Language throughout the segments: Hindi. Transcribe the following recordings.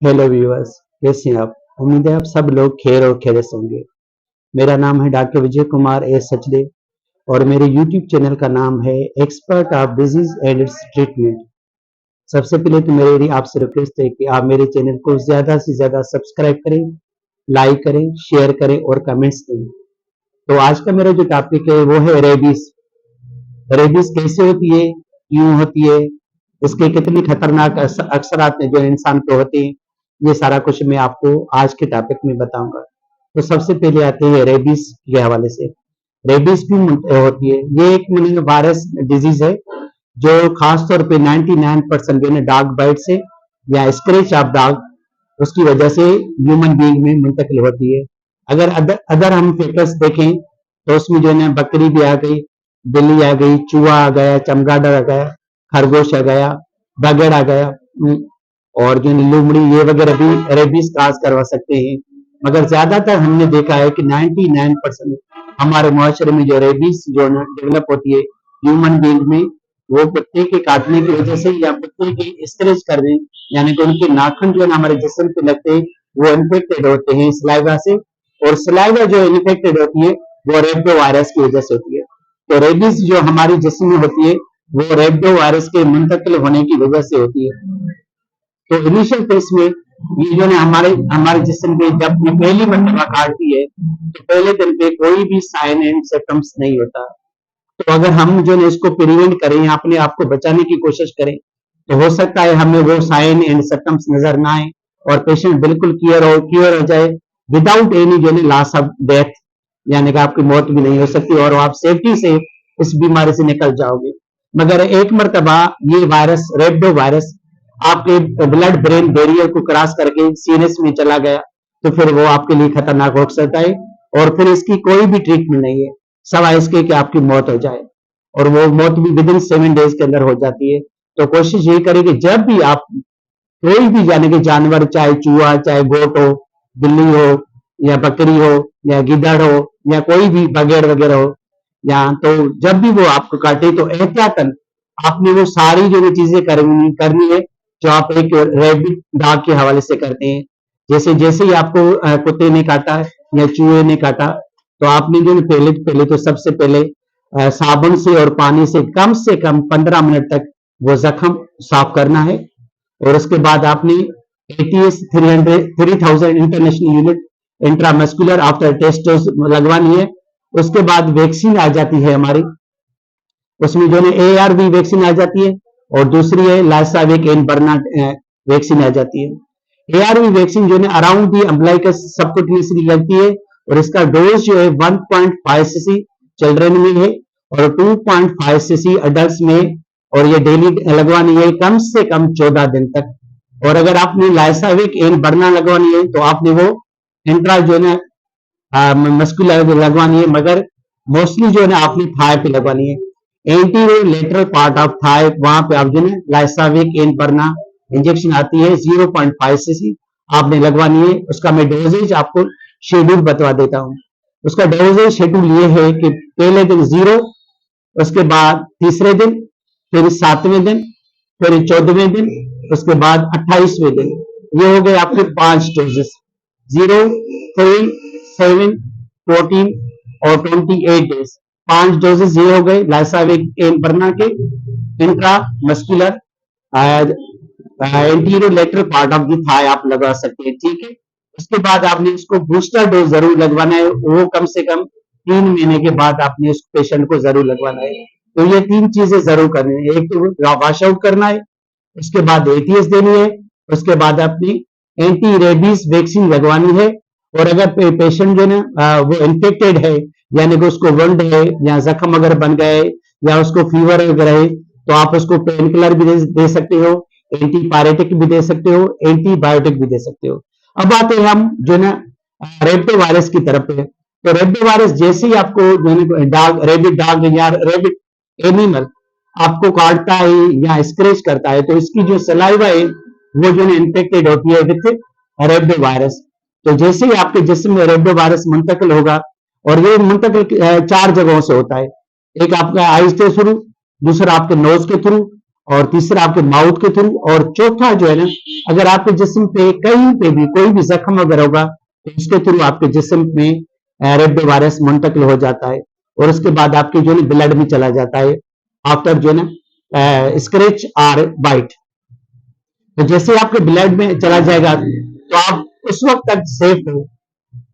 हेलो व्यूअर्स, कैसे हैं आप? उम्मीद है आप सब लोग खैर और खैरियत से होंगे। मेरा नाम है डॉक्टर विजय कुमार ए सचदे और मेरे यूट्यूब चैनल का नाम है expert of disease and it's treatment. सबसे पहले तो मेरी आपसे रिक्वेस्ट है कि आप मेरे चैनल को ज्यादा से ज्यादा सब्सक्राइब करें, लाइक करें, शेयर करें और कमेंट्स दें। तो आज का मेरा जो टॉपिक है वो है रेबीज। रेबीज कैसे होती है, क्यों होती है, इसके कितने खतरनाक अक्सरात हैं जो इंसान को होते हैं, ये सारा कुछ मैं आपको आज के टॉपिक में बताऊंगा। तो सबसे पहले आते हैं रेबीज के हवाले से। रेबीज क्यों होती है? ये एक वायरस डिजीज है जो खास तौर पे 99% जो है डॉग बाइट से या स्क्रैच ऑफ डॉग उसकी वजह से ह्यूमन बीइंग में मुंतकिल होती है। अगर अदर हम फैक्टर्स देखें तो उसमें जो है बकरी भी आ गई, बिल्ली आ गई, चूहा आ गया, चमगादड़ आ गया, खरगोश आ गया, बगड़ आ गया, और जो लोमड़ी ये वगैरह भी रेबीज काज करवा सकते हैं। मगर ज्यादातर हमने देखा है कि 99% हमारे मुआशरे में जो रेबीज जो डेवलप होती है ह्यूमन बीइंग में, वो कुत्ते के काटने की वजह से या कुत्ते के स्क्रैच करने, यानी कि उनके नाखून जो है हमारे जिस्म पे लगते हैं वो इन्फेक्टेड होते हैं सलाइवा से, और सलाइवा जो इन्फेक्टेड होती है वो रेब्डो वायरस की वजह से होती है। तो रेबीज जो हमारी जिस्म में होती है वो रेब्डो वायरस के मुंतकिल होने की वजह से होती है। तो इनिशियल फेज में ये जो है हमारे हमारे जिस्म पे जब ये पहली मरतबा काटती है तो पहले दिन पे कोई भी साइन एंड सिम्टम्स नहीं होता। तो अगर हम जो है इसको प्रिवेंट करें या अपने आप को बचाने की कोशिश करें तो हो सकता है हमें वो साइन एंड सिम्टम्स नजर ना आए और पेशेंट बिल्कुल क्योर हो जाए विदाउट एनी जो है लॉस ऑफ डेथ, यानी कि आपकी मौत भी नहीं हो सकती और आप सेफ्टी से इस बीमारी से निकल जाओगे। मगर एक मरतबा ये वायरस रेब्डो वायरस आपके ब्लड ब्रेन बैरियर को क्रॉस करके सीनस में चला गया तो फिर वो आपके लिए खतरनाक हो सकता है और फिर इसकी कोई भी ट्रीटमेंट नहीं है सवाए इसके कि आपकी मौत हो जाए, और वो मौत भी विद इन 7 डेज के अंदर हो जाती है। तो कोशिश यही करें कि जब भी आप कोई भी यानी कि जानवर, चाहे चूहा, चाहे गोट हो, बिल्ली हो या बकरी हो या गिद्दड़ हो या कोई भी बगैर वगैरह हो, या तो जब भी वो आपको काटे तो एहतियातन आपने वो सारी जो भी चीजें करनी है जो आप एक रैबिट डॉग के हवाले से करते हैं। जैसे जैसे ही आपको कुत्ते ने काटा या चूहे ने काटा तो आपने जो पहले तो सबसे पहले साबुन से और पानी से कम 15 मिनट तक वो जख्म साफ करना है, और उसके बाद आपने ATS 3000 international unit intramuscular after test dose लगवानी है। उसके बाद वैक्सीन आ जाती है हमारी, उसमें जो है ARV वैक्सीन आ जाती है और दूसरी है लाइसाविक एंड बर्ना वैक्सीन आ जाती है। ARV वैक्सीन जो है अराउंड दी अम्बलाइकस सबक्यूटेनियसली लगती है और इसका डोज जो है 1.5 cc चिल्ड्रन में है और 2.5 cc अडल्ट में, और ये डेली लगवानी है कम से कम 14 दिन तक। और अगर आपने लाइसाविक एंड बर्ना लगवानी है तो आपने वो इंट्रा जो है मस्कुलर लगवानी है, मगर मोस्टली जो है ना आपने थाई पे लगवानी है। Anterior lateral part of thigh, वहां पे आप जो है लाइसाविक एंड बर्ना इंजेक्शन आती है 0.5 cc आपने लगवानी है। उसका मैं डोजेज आपको शेड्यूल बतवा देता हूँ। उसका डोजेज शेड्यूल ये है कि पहले दिन 0, उसके बाद तीसरे दिन, फिर 7वें दिन, फिर 14वें दिन, उसके बाद 28वें दिन। ये हो गए आपके 5 डोजेस, 0, 3, 7, 14 और 28 डेज। 5 डोजेस ये हो गए लाइसाविक एंड बर्ना के intramuscular anterior lateral part of the thigh आप लगा सकते हैं, ठीक है। उसके बाद आपने इसको बूस्टर डोज जरूर लगवाना है, वो कम से कम 3 महीने के बाद आपने उस पेशेंट को जरूर लगवाना है। तो ये 3 चीजें जरूर करनी है, एक तो वॉश आउट करना है, उसके बाद ATS देनी है, उसके बाद अपनी एंटी रेबीज वैक्सीन लगवानी है। और अगर पेशेंट जो है वो इन्फेक्टेड है, यानी कि उसको वंड है या जख्म अगर बन गए या उसको फीवर वगैरह है तो आप उसको पेन किलर भी दे सकते हो, एंटीपायरेटिक भी दे सकते हो, एंटीबायोटिक भी दे सकते हो। अब आते हैं हम जो है रेब्डो वायरस की तरफ पे। तो रेब्डो वायरस जैसे ही आपको जो है डॉग, रेबिट डॉग या रेबिट एनिमल आपको काटता है या स्क्रैच करता है तो इसकी जो सलाइवा है वो जो है इन्फेक्टेड होती है विथ रेब्डो वायरस। तो जैसे ही आपके जिस्म में रेब्डो वायरस मुंतकिल होगा, और ये मुंतकिल 4 जगहों से होता है, एक आपका आइज के थ्रू, दूसरा आपके नोज के थ्रू, और तीसरा आपके माउथ के थ्रू, और चौथा जो है ना, अगर आपके जिस्म पे कहीं पे भी कोई भी जख्म वगैरह होगा तो इसके थ्रू आपके जिस्म में रेबडो वायरस मुंतकिल हो जाता है, और उसके बाद आपके जो है ब्लड में चला जाता है आफ्टर जो है ना स्क्रैच आर बाइट। तो जैसे आपके ब्लड में चला जाएगा तो आप उस वक्त तक सेफ हो,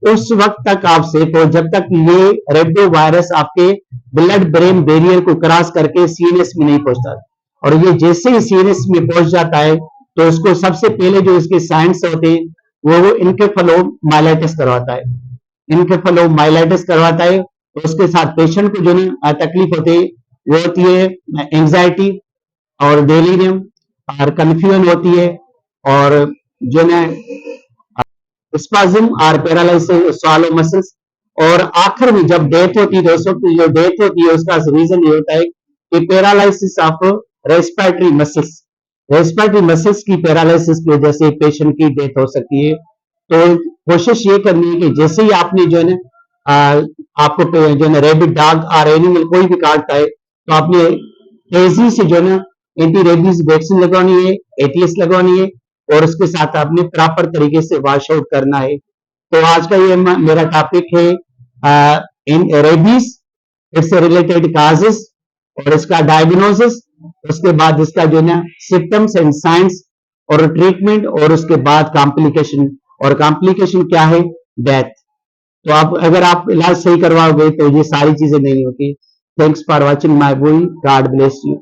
उस वक्त तक आप सेफ हो जब तक ये रेबडो वायरस आपके ब्लड ब्रेन बैरियर को क्रॉस करके सीएनएस में नहीं पहुंचता। और ये जैसे ही सीएनएस में पहुंच जाता है तो उसको सबसे पहले जो इसके साइंस होते हैं वो इनकेफेलोमाइलाइटिस करवाता है, इनकेफेलोमाइलाइटिस करवाता है। तो उसके साथ पेशेंट को जो है तकलीफ होती है वो होती है एंजाइटी और डेलीरियम और कंफ्यूजन होती है, और जो है स्पाज्म और पैरालिसिस स्वालो मसल्स, और आखिर में जब डेथ होती है तो उस वक्त जो डेथ होती है उसका रीजन ये होता है कि paralysis of respiratory muscles, respiratory muscles की पैरालिसिस की वजह से पेशेंट की डेथ हो सकती है। तो कोशिश ये करनी है कि जैसे ही आपने जो है ना आपको जो है ना रेबिड डॉग और एनिमल कोई भी काटता है तो आपने तेजी से जो है ना एंटी रेबीज वैक्सीन लगवानी है, एटीएस लगवानी है, और उसके साथ आपने प्रॉपर तरीके से वॉश आउट करना है। तो आज का ये मेरा टॉपिक है इन रेबीज, इट्स रिलेटेड काजेस और इसका डायग्नोसिस, उसके बाद इसका जो है सिम्टम्स एंड साइंस और ट्रीटमेंट, और उसके बाद कॉम्प्लिकेशन, और कॉम्प्लिकेशन क्या है, डेथ। तो आप अगर आप इलाज सही करवाओगे तो ये सारी चीजें नहीं होती। Thanks for watching my video, God bless you.